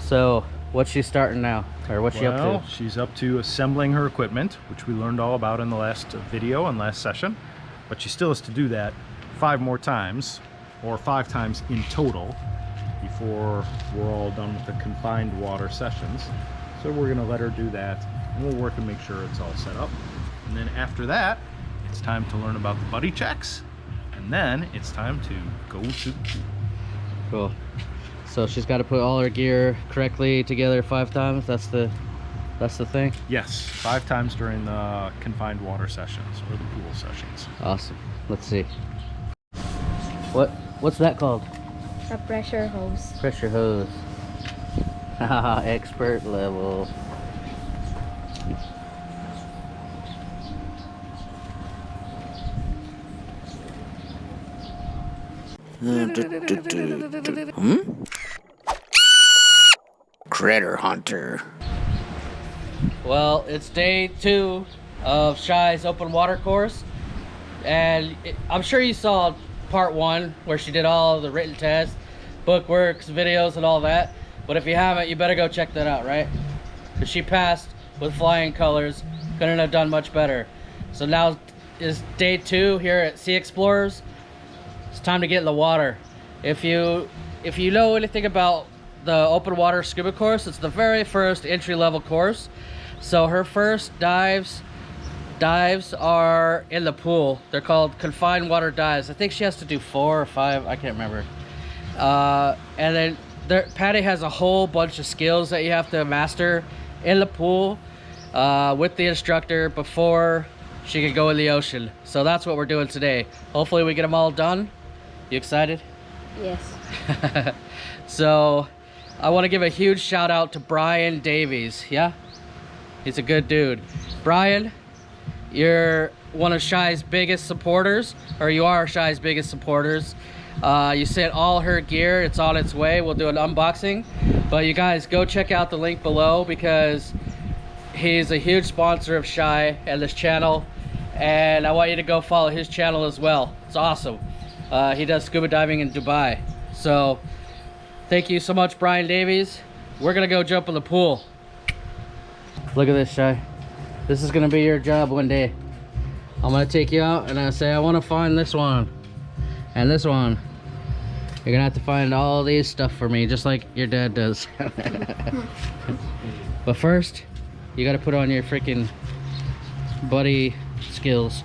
So, what's she starting now? Or what's she up Well, to? she's up to assembling her equipment, which we learned all about in the last video and last session. But she still has to do that 5 more times, or 5 times in total, before we're all done with the confined water sessions. So we're gonna let her do that, and we'll work and make sure it's all set up. And then after that, it's time to learn about the buddy checks, and then it's time to go to the pool. Cool. So she's got to put all her gear correctly together 5 times. That's the thing. Yes, 5 times during the confined water sessions or the pool sessions. Awesome. Let's see. What's that called? A pressure hose. Pressure hose. Haha, expert level. Critter hunter. Well, it's day 2 of Shy's open water course, and I'm sure you saw part 1 where she did all the written tests, bookworks, videos, and all that. But if you haven't, you better go check that out, right? Because she passed with flying colors. Couldn't have done much better. So now is day 2 here at Sea Explorers. It's time to get in the water. If you know anything about the open water scuba course, it's the very first entry-level course. So her first dives are in the pool. They're called confined water dives. I think she has to do 4 or 5, I can't remember. And then PADI has a whole bunch of skills that you have to master in the pool with the instructor before she can go in the ocean. So that's what we're doing today. Hopefully we get them all done. You excited? Yes. So I want to give a huge shout out to Brian Davies. Yeah, he's a good dude. Brian, you're one of Shy's biggest supporters, or you are Shy's biggest supporters. You sent all her gear. It's on its way. We'll do an unboxing, but you guys go check out the link below because he's a huge sponsor of Shy and this channel, and I want you to go follow his channel as well. It's awesome. He does scuba diving in Dubai. So thank you so much, Brian Davies. We're gonna go jump in the pool. Look at this, Shy. This is gonna be your job one day. I'm gonna take you out and I say, I wanna find this one and this one. You're gonna have to find all these stuff for me, just like your dad does. But first, you gotta put on your freaking buddy skills.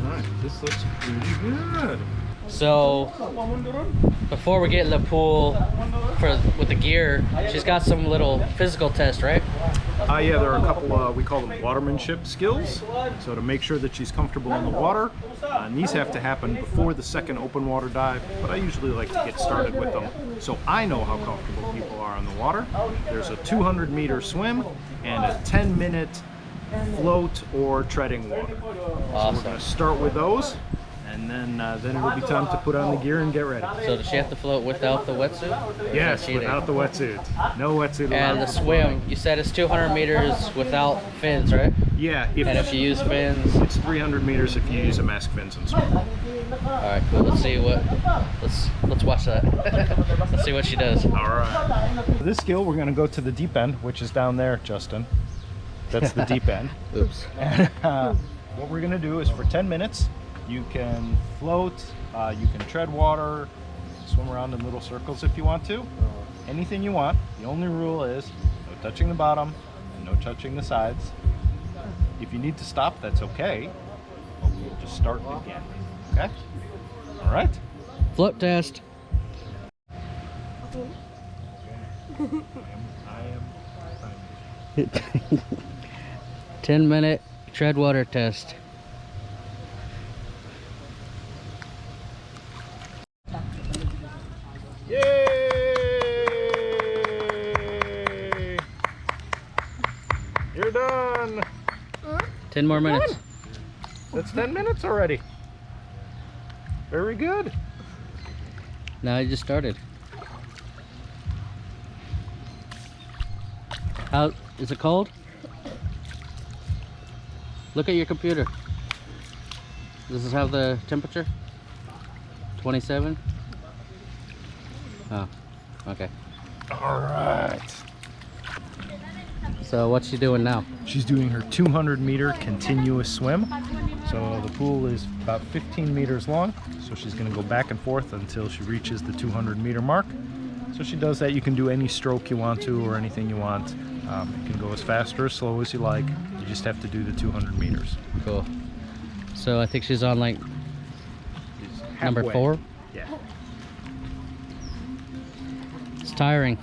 Alright, this looks pretty good. So before we get in the pool with the gear, she's got some little physical tests, right? Yeah, there are a couple, we call them watermanship skills. So to make sure that she's comfortable in the water, and these have to happen before the second open water dive, but I usually like to get started with them so I know how comfortable people are in the water. There's a 200-meter swim and a 10-minute float or treading water. Awesome. So we're going to start with those, and then it'll be time to put on the gear and get ready. So does she have to float without the wetsuit? Yes, without the wetsuit. No wetsuit allowed. And the swim, you said it's 200 meters without fins, right? Yeah, And if you use fins, it's 300 meters if you use a mask fins and swim. all right, cool. Let's see what. Let's watch that. Let's see what she does. All right. For this skill, we're going to go to the deep end, which is down there, Justin. That's the deep end. Oops. And, what we're going to do is for 10 minutes, you can float, you can tread water, swim around in little circles if you want to. Anything you want. The only rule is no touching the bottom and no touching the sides. If you need to stop, that's okay. But we'll just start again. Okay? All right? Float test. I am 10-minute tread water test. Yay! You're done. 10 more minutes. That's 10 minutes already. Very good. Now I just started. How is it cold? Look at your computer. Does this have the temperature? 27? Oh, okay. All right. So what's she doing now? She's doing her 200-meter continuous swim. So the pool is about 15 meters long. So she's going to go back and forth until she reaches the 200-meter mark. So she does that. You can do any stroke you want to or anything you want. You can go as fast or as slow as you like. You just have to do the 200 meters. Cool. So I think she's on like number Halfway. 4. Yeah. It's tiring.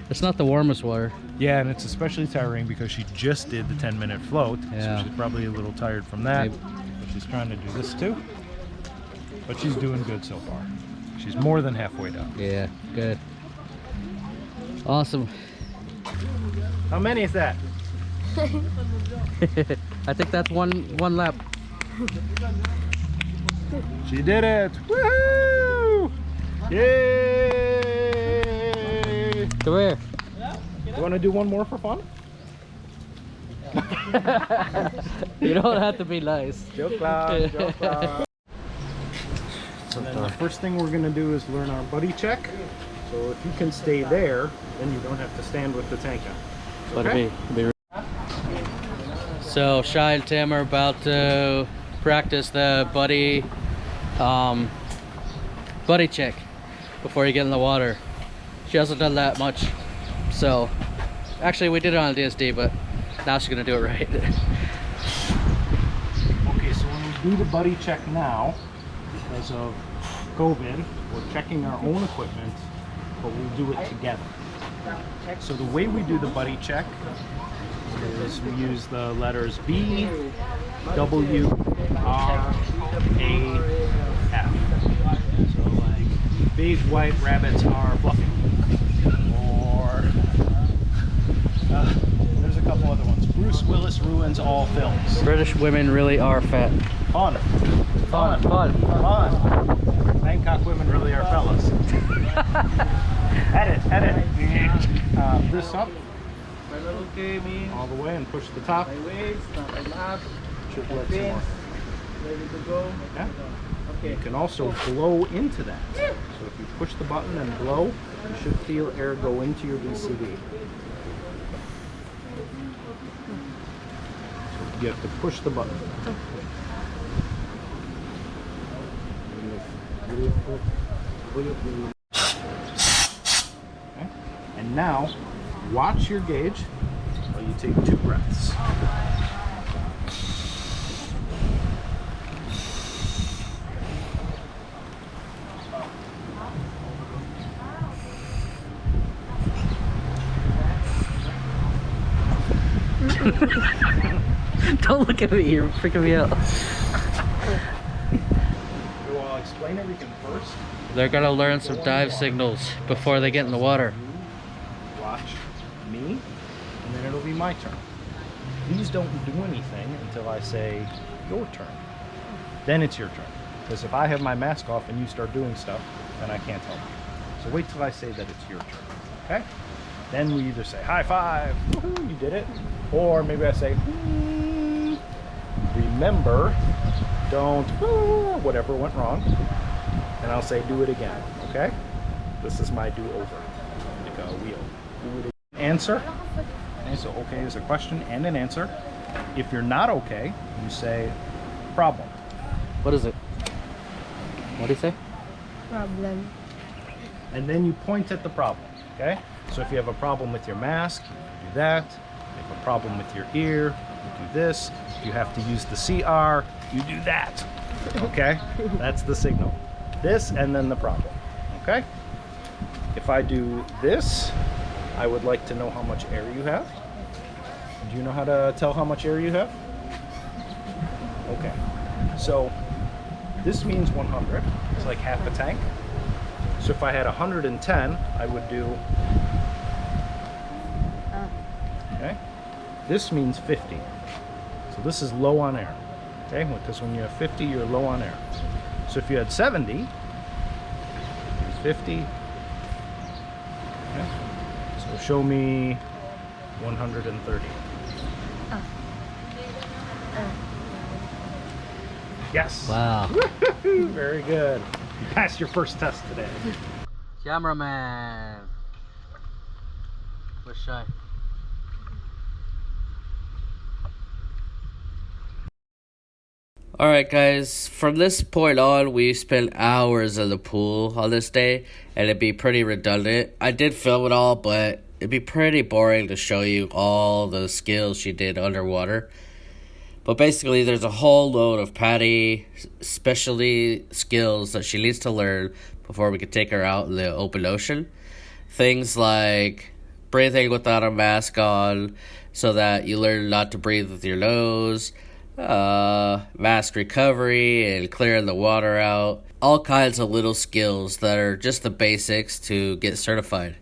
It's not the warmest water. Yeah, and it's especially tiring because she just did the 10-minute float. Yeah. So she's probably a little tired from that. Maybe. But she's trying to do this too. But she's doing good so far. She's more than halfway done. Yeah, good. Awesome. How many is that? I think that's one lap. She did it! Woohoo! Yay! Come here. You want to do one more for fun? You don't have to be nice. Joke loud, joke loud. So then the first thing we're going to do is learn our buddy check. So if you can stay there, then you don't have to stand with the tank on. Okay? So Shy and Tim are about to practice the buddy check before you get in the water. She hasn't done that much, so actually we did it on DSD, but now she's gonna do it right. Okay, so when we do the buddy check now, because of COVID, we're checking our own equipment, but we'll do it together. So the way we do the buddy check is we use the letters B, W, R, A, F. So like, big white rabbits are fluffy. Or, there's a couple other ones. Bruce Willis ruins all films. British women really are fat. Fun. Fun. Fun. Fun. Bangkok women really are fellas. Edit. This up. All the way and push the top. Should let some more. Yeah. You can also blow into that. So if you push the button and blow, you should feel air go into your VCD. So you have to push the button. Okay. And now, watch your gauge while you take 2 breaths. Don't look at me, you're freaking me out. So I'll explain everything first. They're gonna learn some dive signals before they get in the water. Watch me, and then it'll be my turn. Please don't do anything until I say your turn. Then it's your turn. Because if I have my mask off and you start doing stuff, then I can't help you. So wait till I say that it's your turn, okay? Then we either say high five, woohoo, you did it, or maybe I say, remember, don't, whatever went wrong, and I'll say do it again, okay? This is my do-over, like a wheel. Do it again. Answer. Okay, so okay is a question and an answer. If you're not okay, you say problem. What is it? What do you say? Problem. And then you point at the problem, okay? So if you have a problem with your mask, you do that. If you have a problem with your ear, you do this. If you have to use the CR, you do that, okay? That's the signal. This and then the problem, okay? If I do this, I would like to know how much air you have. Do you know how to tell how much air you have? Okay, so this means 100. It's like half a tank. So if I had 110, I would do, okay? This means 50. So this is low on air, okay? Because when you have 50, you're low on air. So if you had 70, it's 50. Okay? So show me 130. Yes. Wow. Woo-hoo-hoo. Very good. You passed your first test today. Cameraman. Where's Shy? Alright guys, from this point on, we spent hours in the pool on this day, and it'd be pretty redundant. I did film it all, but it'd be pretty boring to show you all the skills she did underwater. But basically, there's a whole load of PADI specialty skills that she needs to learn before we can take her out in the open ocean. Things like breathing without a mask on, so that you learn not to breathe with your nose, mask recovery and clearing the water out, all kinds of little skills that are just the basics to get certified.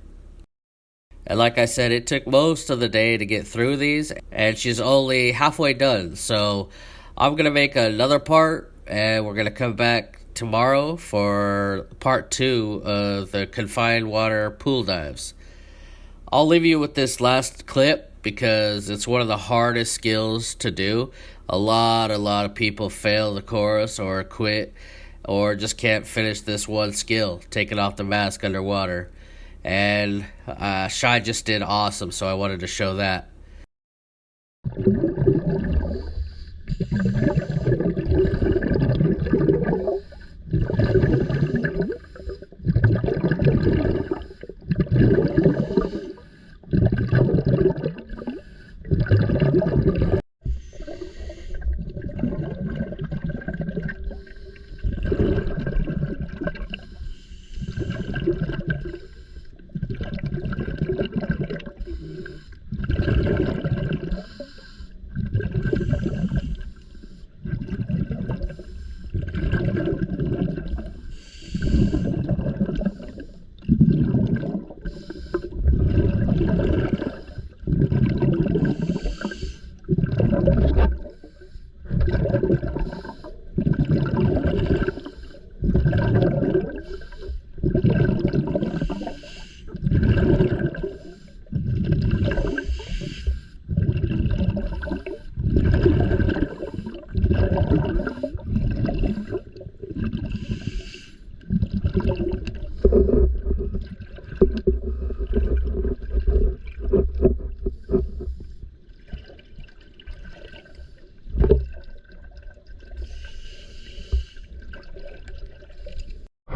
And like I said, it took most of the day to get through these, and she's only halfway done. So I'm gonna make another part, and we're gonna come back tomorrow for part 2 of the confined water pool dives. I'll leave you with this last clip because it's one of the hardest skills to do. A lot of people fail the course or quit or just can't finish this one skill, taking off the mask underwater. And Shai just did awesome, so I wanted to show that.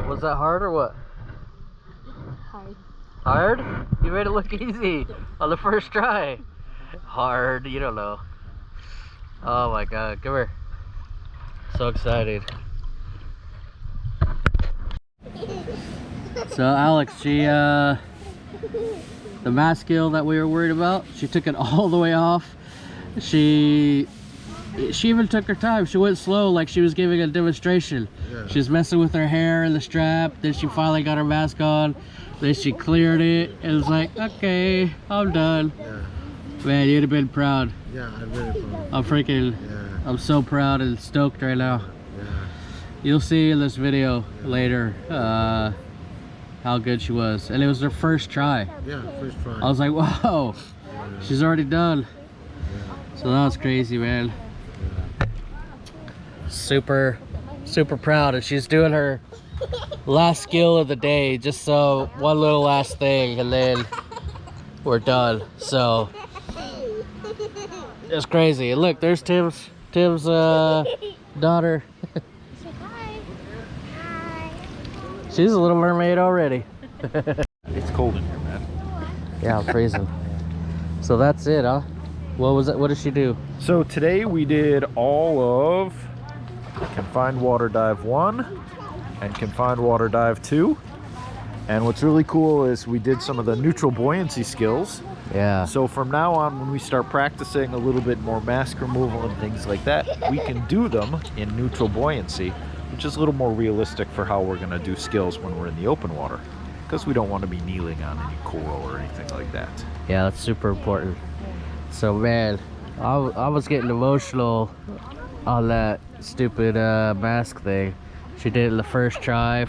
Was that hard or what? Hard. Hard? You made it look easy on the first try. Hard, you don't know. Oh my god, come here. So excited. So Alex, she the mask skill that we were worried about, she took it all the way off. She even took her time. She went slow like she was giving a demonstration. Yeah. She was messing with her hair and the strap, then she finally got her mask on, then she cleared it and was like, okay, I'm done. Yeah. Man, you'd have been proud. Yeah, I'm really proud. I'm freaking, I'm so proud and stoked right now. Yeah. You'll see in this video later how good she was. And it was her first try. Yeah, first try. I was like, wow, she's already done. Yeah. So that was crazy, man. Super proud, and she's doing her last skill of the day, just so one little last thing and then we're done. So it's crazy. And look, there's Tim's daughter. Hi. She's a little mermaid already. It's cold in here, man. Yeah, I'm freezing. So that's it, huh? What was it? What did she do? So today we did all of Confined Water Dive 1 and Confined Water Dive 2. And what's really cool is we did some of the neutral buoyancy skills. Yeah. So from now on, when we start practicing a little bit more mask removal and things like that, we can do them in neutral buoyancy, which is a little more realistic for how we're going to do skills when we're in the open water, because we don't want to be kneeling on any coral or anything like that. Yeah, that's super important. So man, I was getting emotional on that stupid mask thing. She did it the first try.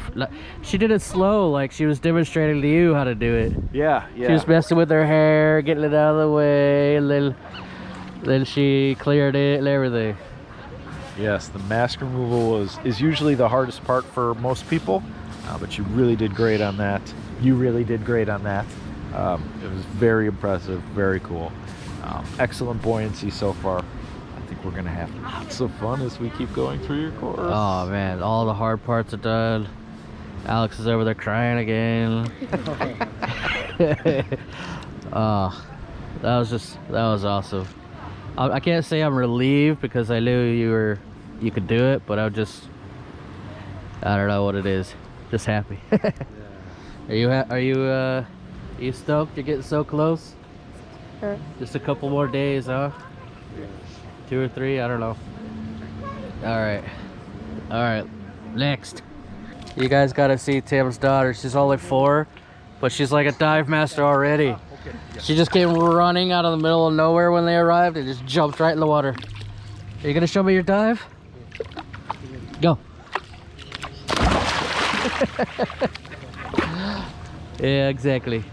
She did it slow, like she was demonstrating to you how to do it. Yeah. She was messing with her hair, getting it out of the way, and then she cleared it and everything. Yes, the mask removal is usually the hardest part for most people, but you really did great on that. You really did great on that. It was very impressive, very cool. Excellent buoyancy so far. I think we're gonna have lots of fun as we keep going through your course. Oh man, all the hard parts are done. Alex is over there crying again. That was awesome. I can't say I'm relieved because I knew you could do it, but I don't know what it is. Just happy. Are you stoked? You're getting so close. Sure. Just a couple more days, huh? 2 or 3, I don't know. All right. Next, you guys got to see Tim's daughter. She's only 4, but she's like a dive master already. She just came running out of the middle of nowhere when they arrived and just jumped right in the water. Are you gonna show me your dive? Go. Yeah, exactly.